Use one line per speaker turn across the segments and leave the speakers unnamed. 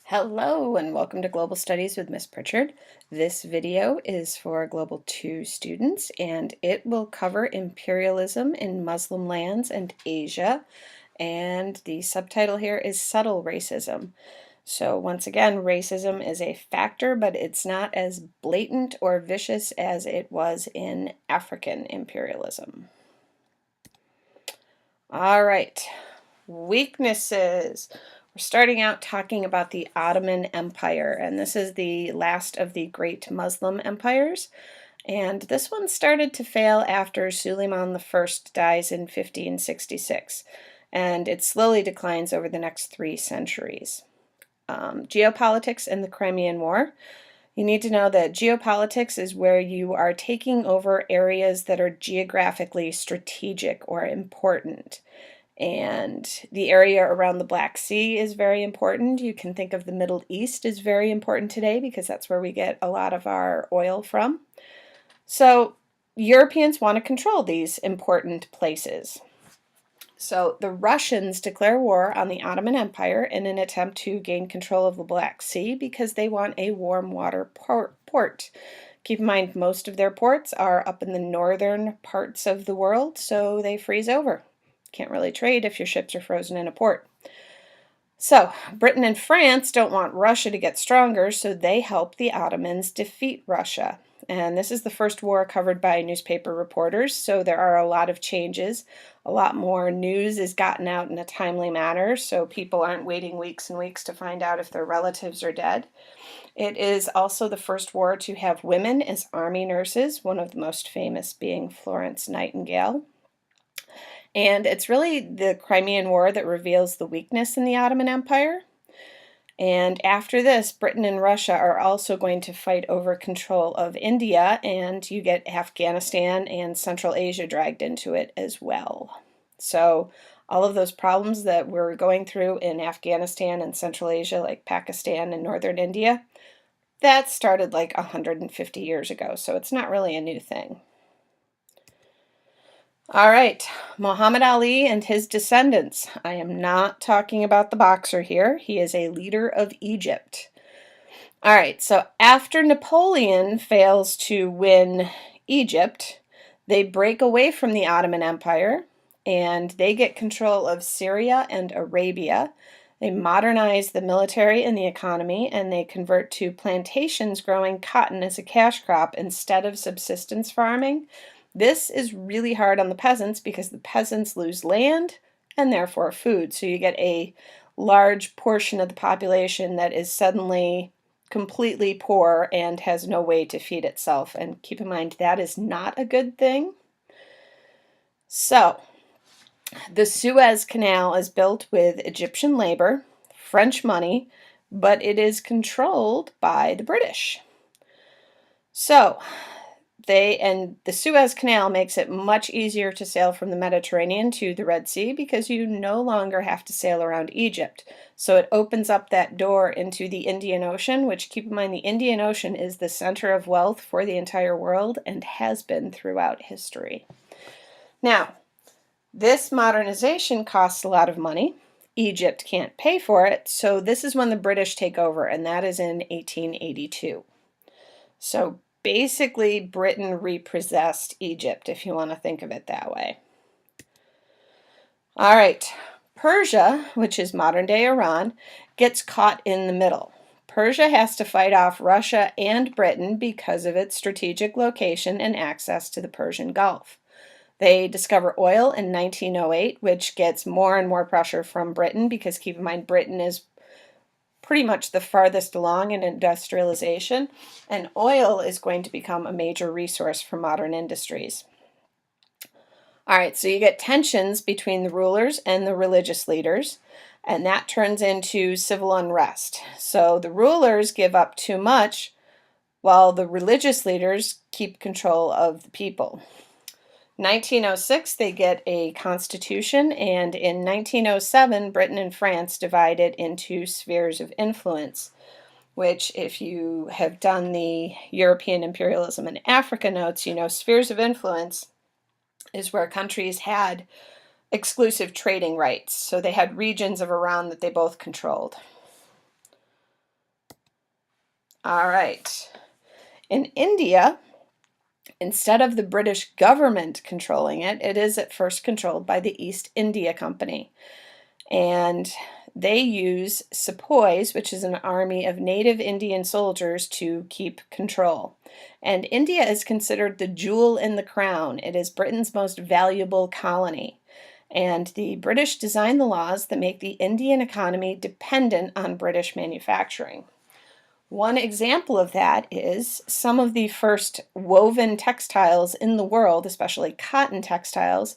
Hello and welcome to Global Studies with Miss Pritchard. This video is for Global 2 students and it will cover imperialism in Muslim lands and Asia, and the subtitle here is Subtle Racism. So once again, racism is a factor, but it's not as blatant or vicious as it was in African imperialism. All right, weaknesses. We're starting out talking about the Ottoman Empire, and this is the last of the great Muslim empires. And this one started to fail after Suleiman I dies in 1566, and it slowly declines over the next 3 centuries. Geopolitics and the Crimean War. You need to know that geopolitics is where you are taking over areas that are geographically strategic or important. And the area around the Black Sea is very important. You can think of the Middle East as very important today because that's where we get a lot of our oil from. So Europeans want to control these important places. So the Russians declare war on the Ottoman Empire in an attempt to gain control of the Black Sea because they want a warm water port. Keep in mind, most of their ports are up in the northern parts of the world, so they freeze over. Can't really trade if your ships are frozen in a port. So Britain and France don't want Russia to get stronger, so they help the Ottomans defeat Russia. And this is the first war covered by newspaper reporters, so there are a lot of changes. A lot more news is gotten out in a timely manner, so people aren't waiting weeks and weeks to find out if their relatives are dead. It is also the first war to have women as army nurses, one of the most famous being Florence Nightingale. And it's really the Crimean War that reveals the weakness in the Ottoman Empire. And after this, Britain and Russia are also going to fight over control of India, and you get Afghanistan and Central Asia dragged into it as well. So all of those problems that we're going through in Afghanistan and Central Asia, like Pakistan and northern India, that started like 150 years ago, so it's not really a new thing. All right, Muhammad Ali and his descendants. I am not talking about the boxer here. He is a leader of Egypt. All right, so after Napoleon fails to win Egypt, they break away from the Ottoman Empire and they get control of Syria and Arabia. They modernize the military and the economy, and they convert to plantations growing cotton as a cash crop instead of subsistence farming. This is really hard on the peasants because the peasants lose land and therefore food. So you get a large portion of the population that is suddenly completely poor and has no way to feed itself. And keep in mind, that is not a good thing. So the Suez Canal is built with Egyptian labor, French money, but it is controlled by the British. So the Suez Canal makes it much easier to sail from the Mediterranean to the Red Sea because you no longer have to sail around Egypt. So it opens up that door into the Indian Ocean, which, keep in mind, the Indian Ocean is the center of wealth for the entire world and has been throughout history. Now, this modernization costs a lot of money. Egypt can't pay for it, so this is when the British take over, and that is in 1882. So basically, Britain repossessed Egypt, if you want to think of it that way. All right, Persia, which is modern-day Iran, gets caught in the middle. Persia has to fight off Russia and Britain because of its strategic location and access to the Persian Gulf. They discover oil in 1908, which gets more and more pressure from Britain because, keep in mind, Britain is pretty much the farthest along in industrialization, and oil is going to become a major resource for modern industries. All right, so you get tensions between the rulers and the religious leaders, and that turns into civil unrest. So the rulers give up too much while the religious leaders keep control of the people. 1906, they get a constitution, and in 1907, Britain and France divided into spheres of influence, which, if you have done the European imperialism in Africa notes, you know spheres of influence is where countries had exclusive trading rights. So they had regions of Iran that they both controlled. All right. In India, instead of the British government controlling it, it is at first controlled by the East India Company. And they use sepoys, which is an army of native Indian soldiers, to keep control. And India is considered the jewel in the crown. It is Britain's most valuable colony. And the British designed the laws that make the Indian economy dependent on British manufacturing. One example of that is some of the first woven textiles in the world, especially cotton textiles,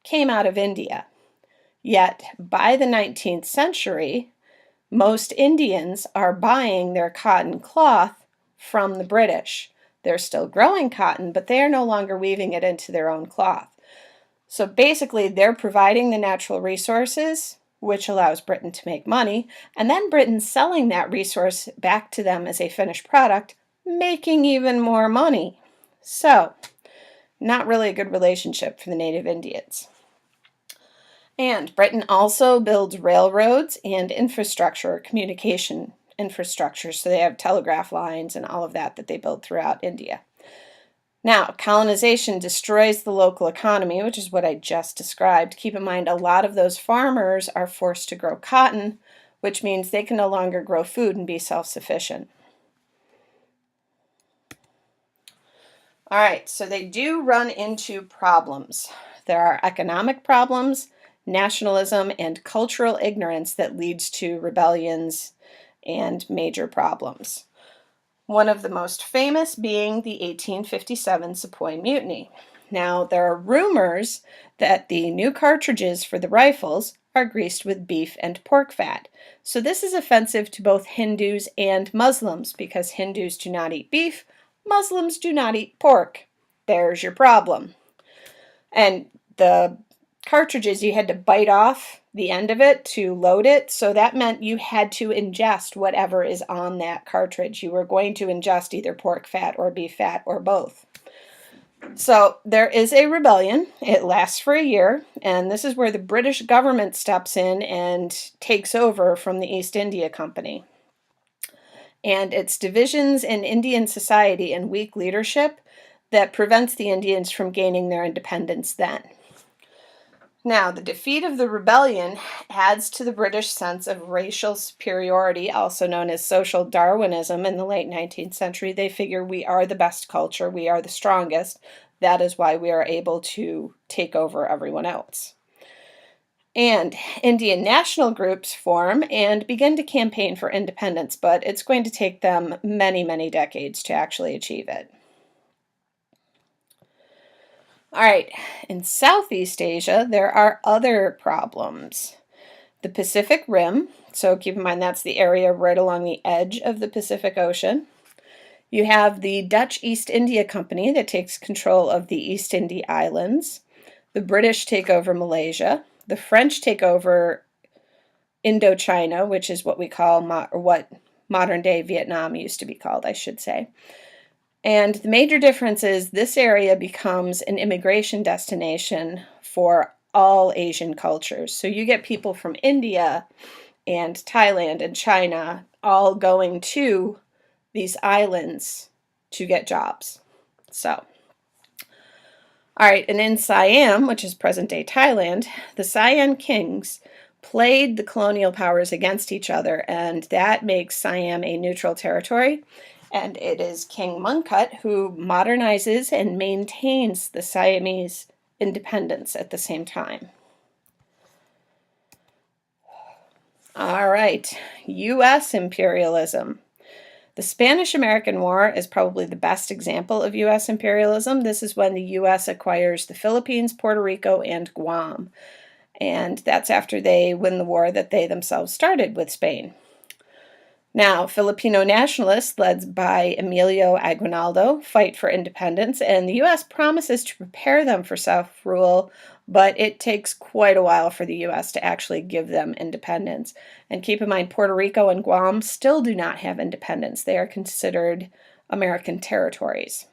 came out of India. Yet, by the 19th century, most Indians are buying their cotton cloth from the British. They're still growing cotton, but they are no longer weaving it into their own cloth. So basically, they're providing the natural resources, which allows Britain to make money, and then Britain's selling that resource back to them as a finished product, making even more money. So, not really a good relationship for the native Indians. And Britain also builds railroads and infrastructure, communication infrastructure, so they have telegraph lines and all of that they build throughout India. Now, colonization destroys the local economy, which is what I just described. Keep in mind, a lot of those farmers are forced to grow cotton, which means they can no longer grow food and be self-sufficient. All right, so they do run into problems. There are economic problems, nationalism, and cultural ignorance that leads to rebellions and major problems. One of the most famous being the 1857 Sepoy Mutiny. Now, there are rumors that the new cartridges for the rifles are greased with beef and pork fat. So this is offensive to both Hindus and Muslims because Hindus do not eat beef, Muslims do not eat pork. There's your problem. And the cartridges, you had to bite off the end of it to load it, so that meant you had to ingest whatever is on that cartridge. You were going to ingest either pork fat or beef fat or both. So there is a rebellion. It lasts for a year, and this is where the British government steps in and takes over from the East India Company. And it's divisions in Indian society and weak leadership that prevents the Indians from gaining their independence then. Now, the defeat of the rebellion adds to the British sense of racial superiority, also known as social Darwinism in the late 19th century. They figure we are the best culture, we are the strongest. That is why we are able to take over everyone else. And Indian national groups form and begin to campaign for independence, but it's going to take them many, many decades to actually achieve it. All right, in Southeast Asia, there are other problems. The Pacific Rim, so keep in mind that's the area right along the edge of the Pacific Ocean. You have the Dutch East India Company that takes control of the East India Islands. The British take over Malaysia. The French take over Indochina, which is what we call, or what modern-day Vietnam used to be called, I should say. And the major difference is this area becomes an immigration destination for all Asian cultures. So you get people from India and Thailand and China all going to these islands to get jobs. So, all right, and in Siam, which is present-day Thailand, the Siam kings played the colonial powers against each other, and that makes Siam a neutral territory. And it is King Mongkut who modernizes and maintains the Siamese independence at the same time. All right, U.S. imperialism. The Spanish-American War is probably the best example of U.S. imperialism. This is when the U.S. acquires the Philippines, Puerto Rico, and Guam. And that's after they win the war that they themselves started with Spain. Now, Filipino nationalists, led by Emilio Aguinaldo, fight for independence, and the U.S. promises to prepare them for self-rule, but it takes quite a while for the U.S. to actually give them independence. And keep in mind, Puerto Rico and Guam still do not have independence. They are considered American territories.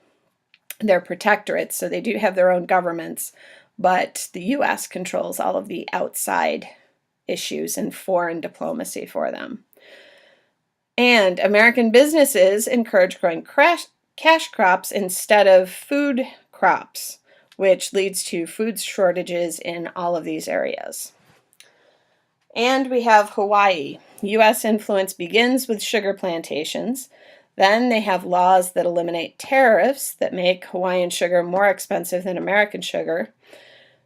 They're protectorates, so they do have their own governments, but the U.S. controls all of the outside issues and foreign diplomacy for them. And American businesses encourage growing cash crops instead of food crops, which leads to food shortages in all of these areas. And we have Hawaii. U.S. influence begins with sugar plantations. Then they have laws that eliminate tariffs that make Hawaiian sugar more expensive than American sugar.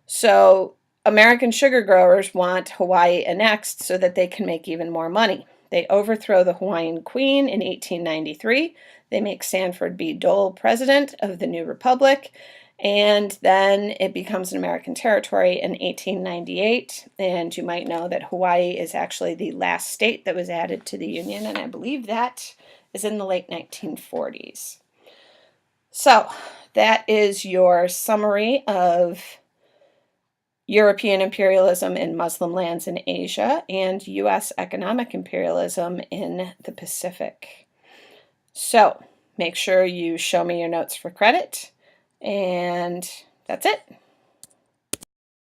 So American sugar growers want Hawaii annexed so that they can make even more money. They overthrow the Hawaiian Queen in 1893. They make Sanford B. Dole president of the new republic, and then it becomes an American territory in 1898. And you might know that Hawaii is actually the last state that was added to the Union, and I believe that is in the late 1940s. So that is your summary of European imperialism in Muslim lands in Asia and U.S. economic imperialism in the Pacific. So make sure you show me your notes for credit, and that's it.